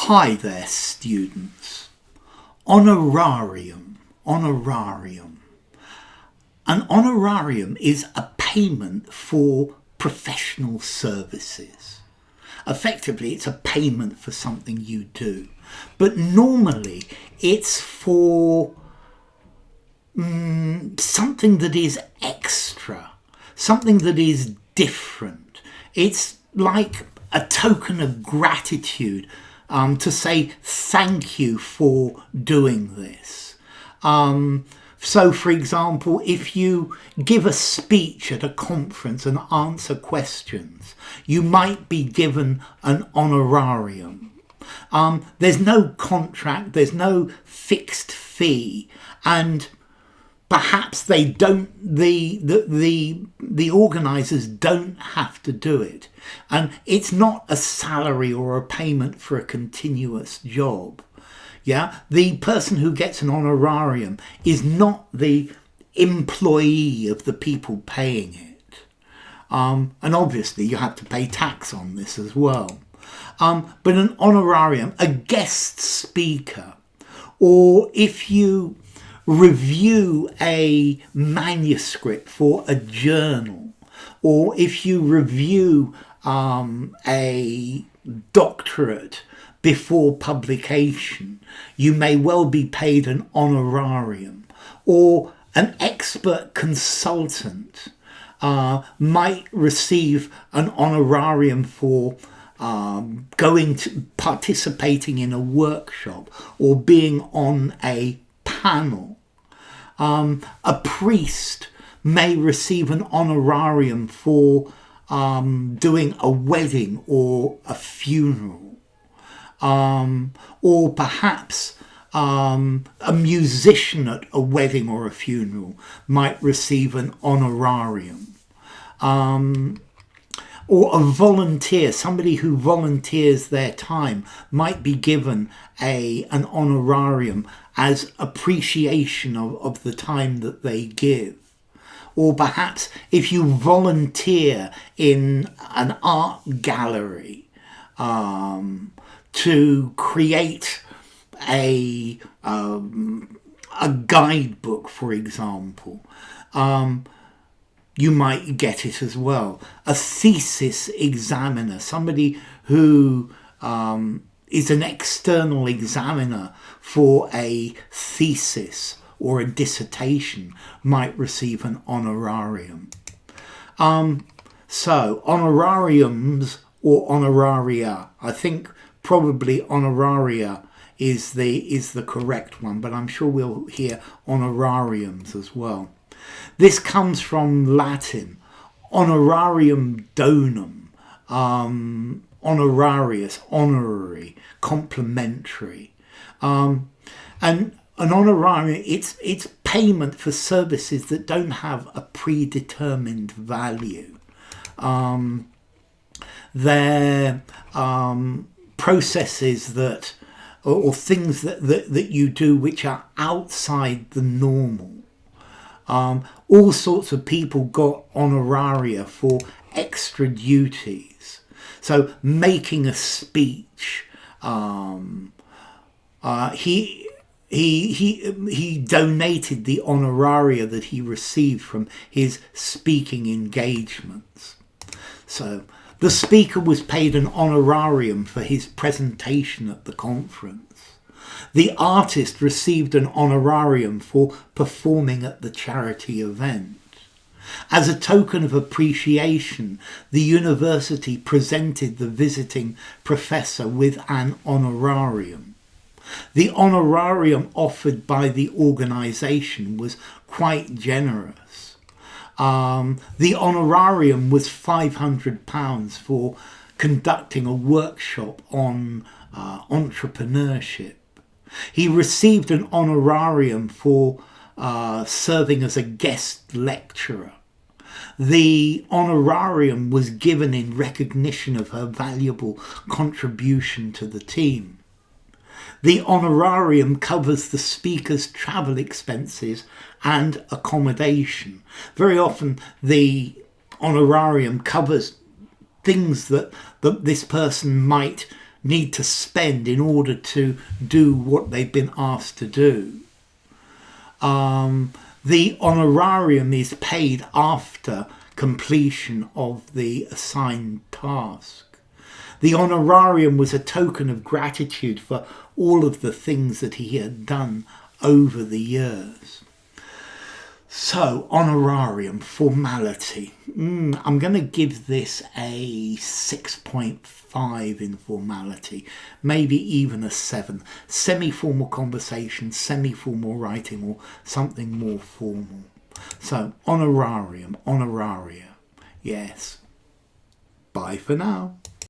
Hi there, students. Honorarium. Honorarium. An honorarium is a payment for professional services. Effectively, it's a payment for something you do. But normally, it's for something that is extra, something that is different. It's like a token of gratitude to say thank you for doing this. So, for example, if you give a speech at a conference and answer questions, you might be given an honorarium. There's no contract, there's no fixed fee, and perhaps they don't. The organisers don't have to do it, and it's not a salary or a payment for a continuous job. Yeah, the person who gets an honorarium is not the employee of the people paying it, and obviously you have to pay tax on this as well. But an honorarium, a guest speaker, or if you review a manuscript for a journal, or if you review a doctorate before publication, you may well be paid an honorarium. Or an expert consultant might receive an honorarium for participating in a workshop or being on a panel. A priest may receive an honorarium for doing a wedding or a funeral. Or perhaps a musician at a wedding or a funeral might receive an honorarium. Or a volunteer, somebody who volunteers their time, might be given an honorarium as appreciation of the time that they give. Or perhaps if you volunteer in an art gallery to create a guidebook, for example, you might get it as well. A thesis examiner, somebody who is an external examiner for a thesis or a dissertation, might receive an honorarium. So honorariums or honoraria, I think probably honoraria is the correct one, but I'm sure we'll hear honorariums as well. This comes from Latin, honorarium donum, honorarius, honorary, complimentary. And an honorarium, it's payment for services that don't have a predetermined value. They're processes that, or things that you do which are outside the normal. All sorts of people got honoraria for extra duties. So making a speech, he donated the honoraria that he received from his speaking engagements. So the speaker was paid an honorarium for his presentation at the conference. The artist received an honorarium for performing at the charity event. As a token of appreciation, the university presented the visiting professor with an honorarium. The honorarium offered by the organisation was quite generous. The honorarium was £500 for conducting a workshop on entrepreneurship. He received an honorarium for serving as a guest lecturer. The honorarium was given in recognition of her valuable contribution to the team. The honorarium covers the speaker's travel expenses and accommodation. Very often the honorarium covers things that this person might need to spend in order to do what they've been asked to do. The honorarium is paid after completion of the assigned task. The honorarium was a token of gratitude for all of the things that he had done over the years. So, honorarium, formality. I'm going to give this a 6.5 in formality, maybe even a 7. Semi-formal conversation, semi-formal writing, or something more formal. So, honorarium, honoraria. Yes. Bye for now.